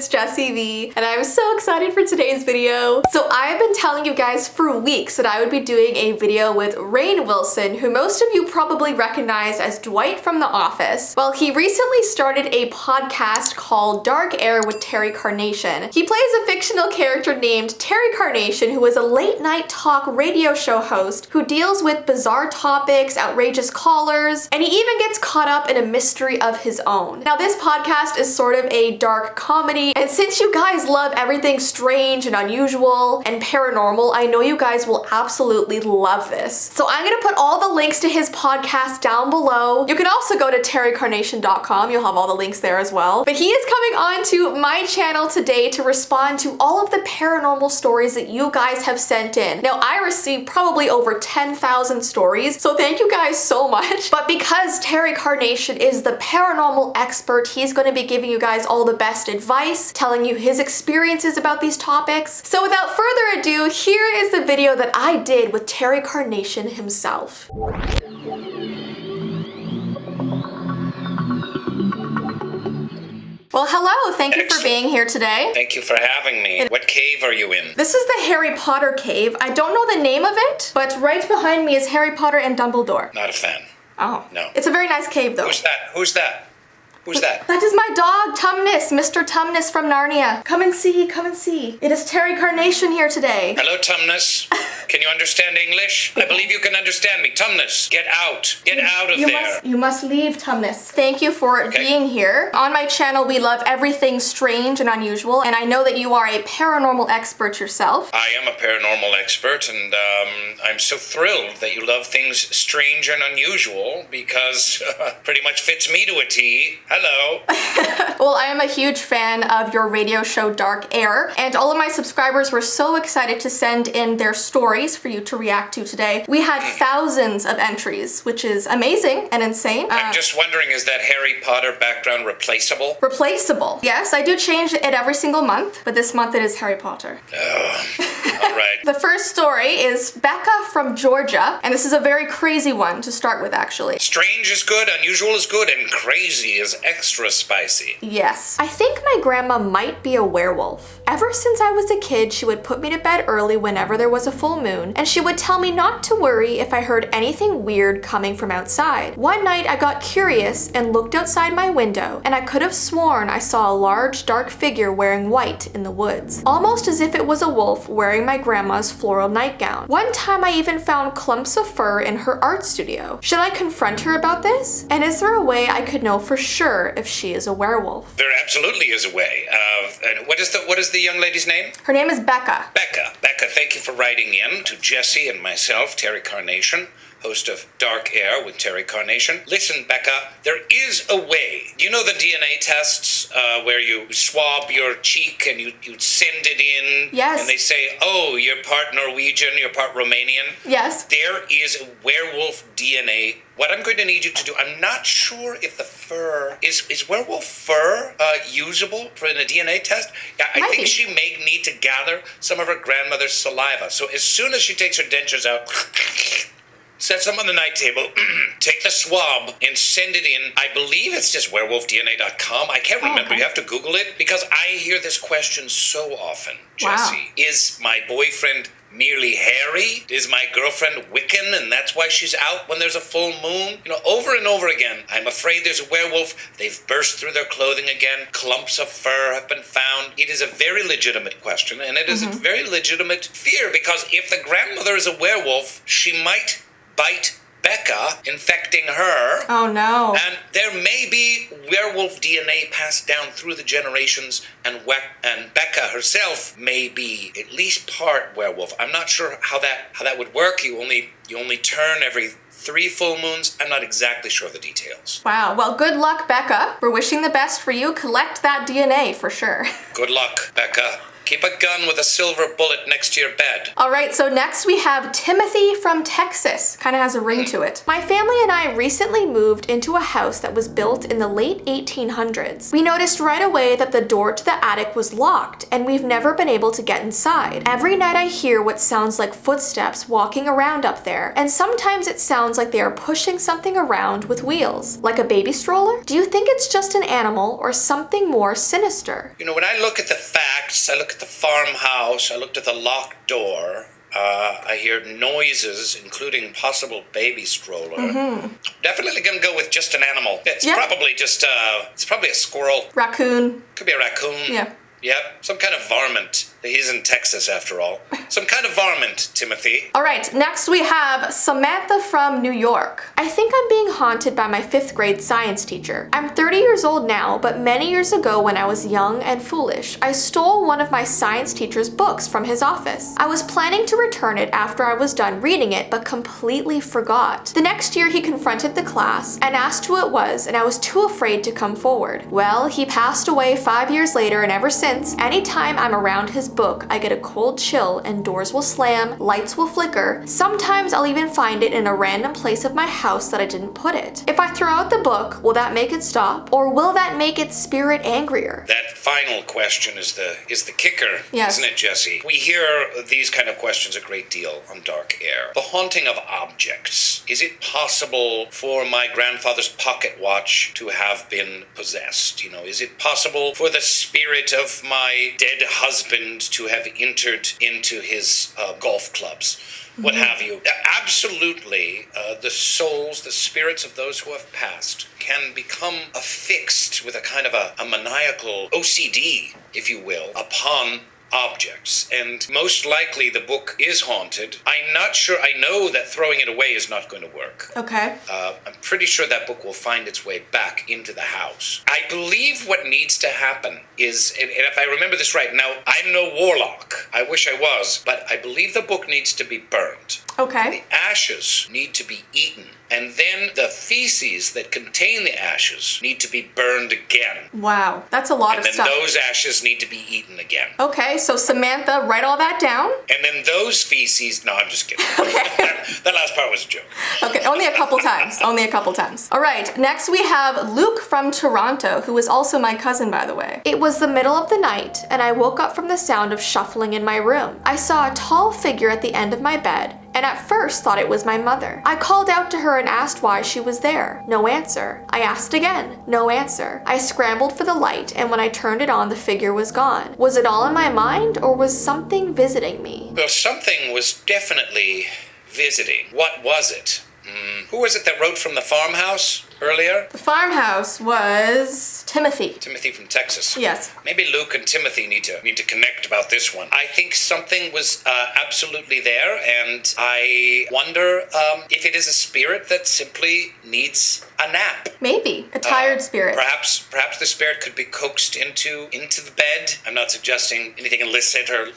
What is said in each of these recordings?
it's Jessii Vee, and I'm so excited for today's video. So I've been telling you guys for weeks that I would be doing a video with Rainn Wilson, who most of you probably recognize as Dwight from The Office. Well, he recently started a podcast called Dark Air with Terry Carnation. He plays a fictional character named Terry Carnation, who is a late night talk radio show host who deals with bizarre topics, outrageous callers, and he even gets caught up in a mystery of his own. Now, this podcast is sort of a dark comedy, and since you guys love everything strange and unusual and paranormal, I know you guys will absolutely love this. So I'm gonna put all the links to his podcast down below. You can also go to terrycarnation.com. You'll have all the links there as well. But he is coming on to my channel today to respond to all of the paranormal stories that you guys have sent in. Now, I received probably over 10,000 stories, so thank you guys so much. But because Terry Carnation is the paranormal expert, he's going to be giving you guys all the best advice, telling you his experiences about these topics. So without further ado, here is the video that I did with Terry Carnation himself. Well, hello, thank you for being here today. Thank you for having me. What cave are you in? This is the Harry Potter cave. I don't know the name of it, but right behind me is Harry Potter and Dumbledore. Not a fan. Oh. No. It's a very nice cave, though. Who's that? Who's that? Who's that? That is my dog, Tumnus, Mr. Tumnus from Narnia. Come and see, come and see. It is Terry Carnation here today. Hello, Tumnus. Can you understand English? I believe you can understand me. Tumnus, get out. Get out of there. You must leave, Tumnus. Thank you for being here. On my channel, we love everything strange and unusual, and I know that you are a paranormal expert yourself. I am a paranormal expert, and I'm so thrilled that you love things strange and unusual because pretty much fits me to a T. Hello. Well, I am a huge fan of your radio show Dark Air, and all of my subscribers were so excited to send in their stories for you to react to today. We had thousands of entries, which is amazing and insane. I'm just wondering, is that Harry Potter background replaceable? Replaceable. Yes, I do change it every single month, but this month it is Harry Potter. Oh, all right. The first story is Becca from Georgia, and this is a very crazy one to start with, actually. Strange is good, unusual is good, and crazy is extra spicy. Yes. I think my grandma might be a werewolf. Ever since I was a kid, she would put me to bed early whenever there was a full moon, and she would tell me not to worry if I heard anything weird coming from outside. One night I got curious and looked outside my window, and I could have sworn I saw a large dark figure wearing white in the woods, almost as if it was a wolf wearing my grandma's floral nightgown. One time I even found clumps of fur in her art studio. Should I confront her about this? And is there a way I could know for sure if she is a werewolf? There absolutely is a way. And what is the young lady's name? Her name is Becca. Becca, thank you for writing in to Jessii and myself, Terry Carnation, host of Dark Air with Terry Carnation. Listen, Becca, there is a way. You know the DNA tests where you swab your cheek and you send it in? Yes. And they say, oh, you're part Norwegian, you're part Romanian? Yes. There is a werewolf DNA. What I'm going to need you to do, I'm not sure if the fur, is werewolf fur usable for in a DNA test? Yeah, I think she may need to gather some of her grandmother's saliva. So as soon as she takes her dentures out, set them on the night table, take the swab, and send it in. I believe it's just werewolfdna.com. I can't remember. Okay. You have to Google it. Because I hear this question so often, Jessii. Wow. Is my boyfriend merely hairy? Is my girlfriend Wiccan, and that's why she's out when there's a full moon? You know, over and over again, I'm afraid there's a werewolf. They've burst through their clothing again. Clumps of fur have been found. It is a very legitimate question, and it is a very legitimate fear, because if the grandmother is a werewolf, she might bite Becca, infecting her. Oh no. And there may be werewolf DNA passed down through the generations, and Becca herself may be at least part werewolf. I'm not sure how that would work. You only turn every 3 full moons. I'm not exactly sure of the details. Wow. Well, good luck, Becca. We're wishing the best for you. Collect that DNA for sure. Good luck, Becca. Keep a gun with a silver bullet next to your bed. All right, so next we have Timothy from Texas. Kind of has a ring to it. My family and I recently moved into a house that was built in the late 1800s. We noticed right away that the door to the attic was locked, and we've never been able to get inside. Every night I hear what sounds like footsteps walking around up there, and sometimes it sounds like they are pushing something around with wheels, like a baby stroller. Do you think it's just an animal or something more sinister? You know, when I look at the facts, I look at the farmhouse, I looked at the locked door, I hear noises, including possible baby stroller. Definitely gonna go with just an animal. It's probably just, it's probably a squirrel. Raccoon. Could be a raccoon. Yeah. Yep, some kind of varmint. He's in Texas after all. Some kind of varmint, Timothy. All right, next we have Samantha from New York. I think I'm being haunted by my 5th grade science teacher. I'm 30 years old now, but many years ago when I was young and foolish, I stole one of my science teacher's books from his office. I was planning to return it after I was done reading it, but completely forgot. The next year he confronted the class and asked who it was, and I was too afraid to come forward. Well, he passed away 5 years later, and ever since, anytime I'm around his book, I get a cold chill and doors will slam, lights will flicker. Sometimes I'll even find it in a random place of my house that I didn't put it. If I throw out the book, will that make it stop? Or will that make its spirit angrier? That final question is the kicker, yes. Isn't it, Jessii? We hear these kind of questions a great deal on Dark Air. The haunting of objects. Is it possible for my grandfather's pocket watch to have been possessed? You know, is it possible for the spirit of my dead husband to have entered into his golf clubs, what have you? Absolutely, the souls, the spirits of those who have passed can become affixed with a kind of a maniacal OCD, if you will, upon objects, and most likely the book is haunted. I'm not sure. I know that throwing it away is not going to work. Okay. I'm pretty sure that book will find its way back into the house. I believe what needs to happen is, and if I remember this right, now I'm no warlock. I wish I was, but I believe the book needs to be burned. Okay. The ashes need to be eaten, and then the feces that contain the ashes need to be burned again. Wow, that's a lot of stuff. And then those ashes need to be eaten again. Okay, so Samantha, write all that down. And then those feces, no, I'm just kidding. Okay. That last part was a joke. Okay, only a couple times. Only a couple times. All right, next we have Luke from Toronto, who is also my cousin, by the way. It was the middle of the night, and I woke up from the sound of shuffling in my room. I saw a tall figure at the end of my bed, and at first thought it was my mother. I called out to her and asked why she was there. No answer. I asked again. No answer. I scrambled for the light, and when I turned it on, the figure was gone. Was it all in my mind, or was something visiting me? Well, something was definitely visiting. What was it? Who was it that wrote from the farmhouse earlier? The farmhouse was Timothy. Timothy from Texas. Yes. Maybe Luke and Timothy need to connect about this one. I think something was absolutely there, and I wonder if it is a spirit that simply needs a nap. Maybe a tired spirit. Perhaps the spirit could be coaxed into the bed. I'm not suggesting anything illicit or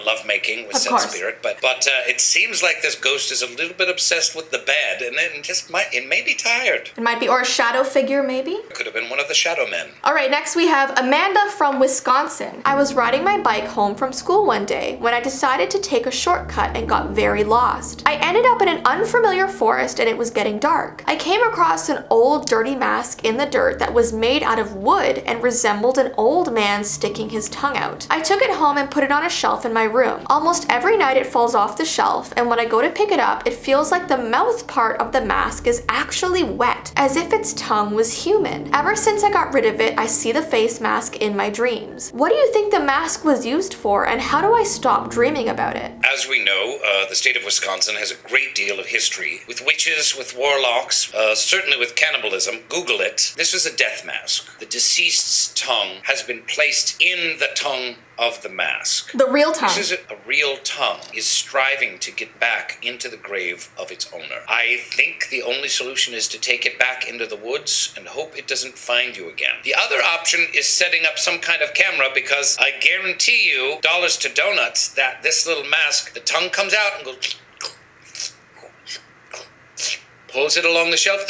lovemaking with said spirit, but it seems like this ghost is a little bit obsessed with the bed, and it may be tired. It might be, or a shadow figure, maybe. Could have been one of the shadow men. All right, next we have Amanda from Wisconsin. I was riding my bike home from school one day when I decided to take a shortcut and got very lost. I ended up in an unfamiliar forest, and it was getting dark. I came across an old dirty mask in the dirt that was made out of wood and resembled an old man sticking his tongue out. I took it home and put it on a shelf in my room. Almost every night it falls off the shelf, and when I go to pick it up, it feels like the mouth part of the mask is actually wet, as if its tongue was human. Ever since I got rid of it, I see the face mask in my dreams. What do you think the mask was used for, and how do I stop dreaming about it? As we know, the state of Wisconsin has a great deal of history with witches, with warlocks, certainly with cannibalism. Google it. This was a death mask. The deceased's tongue has been placed in the tongue of the mask. The real tongue. This is a real tongue is striving to get back into the grave of its owner. I think the only solution is to take it back into the woods and hope it doesn't find you again. The other option is setting up some kind of camera, because I guarantee you, dollars to donuts, that this little mask, the tongue comes out and goes, pulls it along the shelf,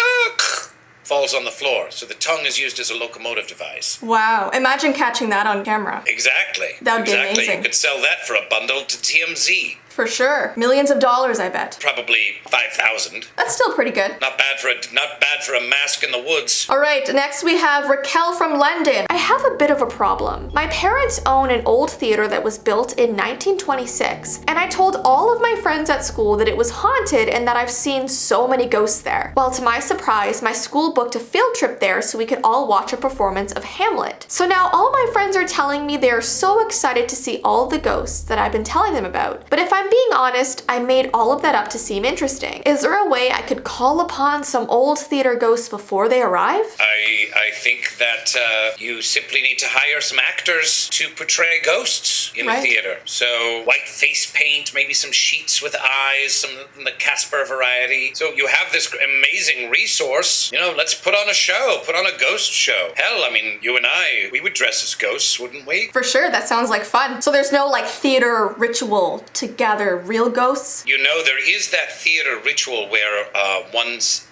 falls on the floor. So the tongue is used as a locomotive device. Wow. Imagine catching that on camera. Exactly. That would be amazing. You could sell that for a bundle to TMZ. For sure. Millions of dollars, I bet. Probably 5,000. That's still pretty good. Not bad for a mask in the woods. All right, next we have Raquel from London. I have a bit of a problem. My parents own an old theater that was built in 1926, and I told all of my friends at school that it was haunted and that I've seen so many ghosts there. Well, to my surprise, my school booked a field trip there so we could all watch a performance of Hamlet. So now all my friends are telling me they are so excited to see all the ghosts that I've been telling them about. But if I'm being honest, I made all of that up to seem interesting. Is there a way I could call upon some old theater ghosts before they arrive? I think that you simply need to hire some actors to portray ghosts in the theater. So white face paint, maybe some sheets with eyes, some in the Casper variety. So you have this amazing resource. You know, let's put on a show, put on a ghost show. Hell, I mean, you and I, we would dress as ghosts, wouldn't we? For sure, that sounds like fun. So there's no like theater ritual to gather real ghosts? You know, there is that theater ritual where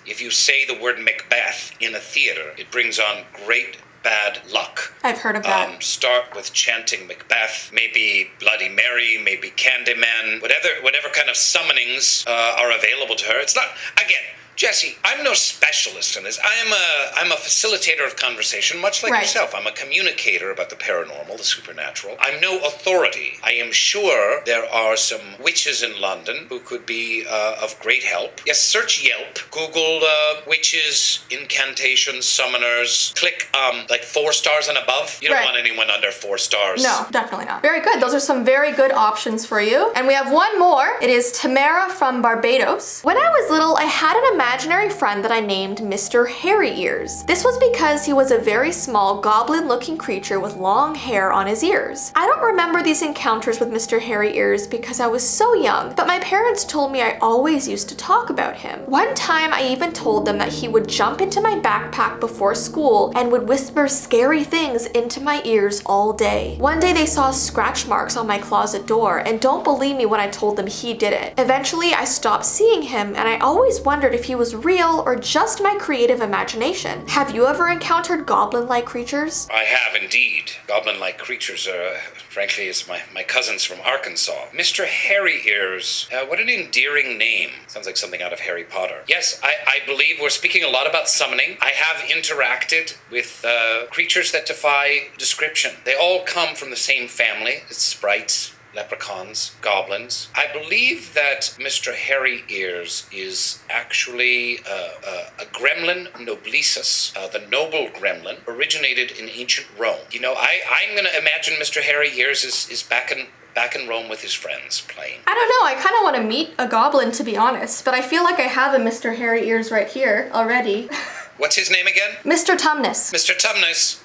if you say the word Macbeth in a theater, it brings on great bad luck. I've heard of that. Start with chanting Macbeth, maybe Bloody Mary, maybe Candyman, whatever kind of summonings are available to her. It's not, again, Jessii, I'm no specialist in this. I'm a facilitator of conversation, much like yourself. I'm a communicator about the paranormal, the supernatural. I'm no authority. I am sure there are some witches in London who could be of great help. Yes, search Yelp, Google witches, incantations, summoners. Click like 4 stars and above. You don't want anyone under 4 stars. No, definitely not. Very good. Those are some very good options for you. And we have one more. It is Tamara from Barbados. When I was little, I had an imaginary friend that I named Mr. Hairy Ears. This was because he was a very small goblin-looking creature with long hair on his ears. I don't remember these encounters with Mr. Hairy Ears because I was so young, but my parents told me I always used to talk about him. One time I even told them that he would jump into my backpack before school and would whisper scary things into my ears all day. One day they saw scratch marks on my closet door, and don't believe me when I told them he did it. Eventually I stopped seeing him, and I always wondered if he was real or just my creative imagination. Have you ever encountered goblin-like creatures? I have indeed. Goblin-like creatures are, frankly, is my cousins from Arkansas. Mr. Hairy Ears. What an endearing name. Sounds like something out of Harry Potter. Yes, I believe we're speaking a lot about summoning. I have interacted with creatures that defy description. They all come from the same family. It's sprites, leprechauns, goblins. I believe that Mr. Hairy Ears is actually a gremlin noblisus, the noble gremlin, originated in ancient Rome. You know, I'm going to imagine Mr. Hairy Ears is back in Rome with his friends playing. I don't know, I kind of want to meet a goblin, to be honest, but I feel like I have a Mr. Hairy Ears right here already. What's his name again? Mr. Tumnus. Mr. Tumnus.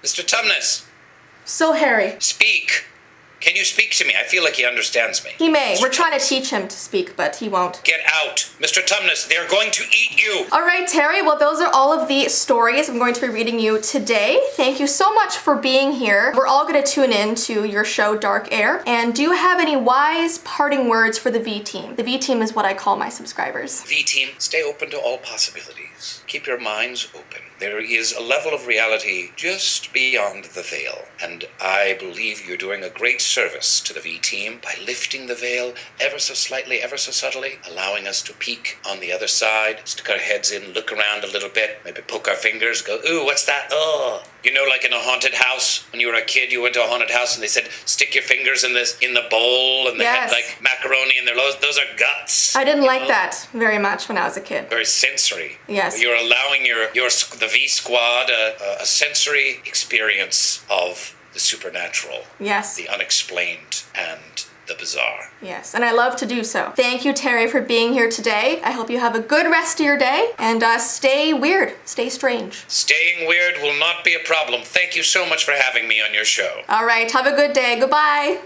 Mr. Tumnus. So hairy. Speak. Can you speak to me? I feel like he understands me. He may. Mr. We're trying to Tumnus. teach him to speak, but he won't. Get out. Mr. Tumnus, they're going to eat you. All right, Terry. Well, those are all of the stories I'm going to be reading you today. Thank you so much for being here. We're all going to tune in to your show, Dark Air. And do you have any wise parting words for the V team? The V team is what I call my subscribers. V team, stay open to all possibilities. Keep your minds open. There is a level of reality just beyond the veil, and I believe you're doing a great service to the V team by lifting the veil ever so slightly, ever so subtly, allowing us to peek on the other side, stick our heads in, look around a little bit, maybe poke our fingers, go, ooh, what's that? Oh. You know, like in a haunted house, when you were a kid, you went to a haunted house and they said, stick your fingers in the bowl, and they had like macaroni in their those are guts. I didn't like that very much when I was a kid. Very sensory. Yes. You're allowing the V Squad a sensory experience of the supernatural. Yes. The unexplained and the bizarre. Yes, and I love to do so. Thank you, Terry, for being here today. I hope you have a good rest of your day, and stay weird, stay strange. Staying weird will not be a problem. Thank you so much for having me on your show. All right, have a good day. Goodbye.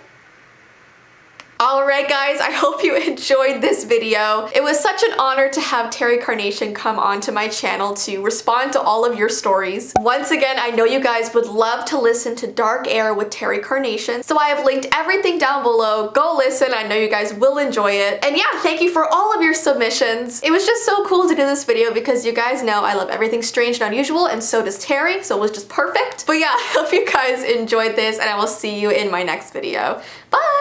Alright guys, I hope you enjoyed this video. It was such an honor to have Terry Carnation come onto my channel to respond to all of your stories. Once again, I know you guys would love to listen to Dark Air with Terry Carnation, so I have linked everything down below. Go listen, I know you guys will enjoy it. And yeah, thank you for all of your submissions. It was just so cool to do this video because you guys know I love everything strange and unusual, and so does Terry, so it was just perfect. But yeah, I hope you guys enjoyed this, and I will see you in my next video. Bye!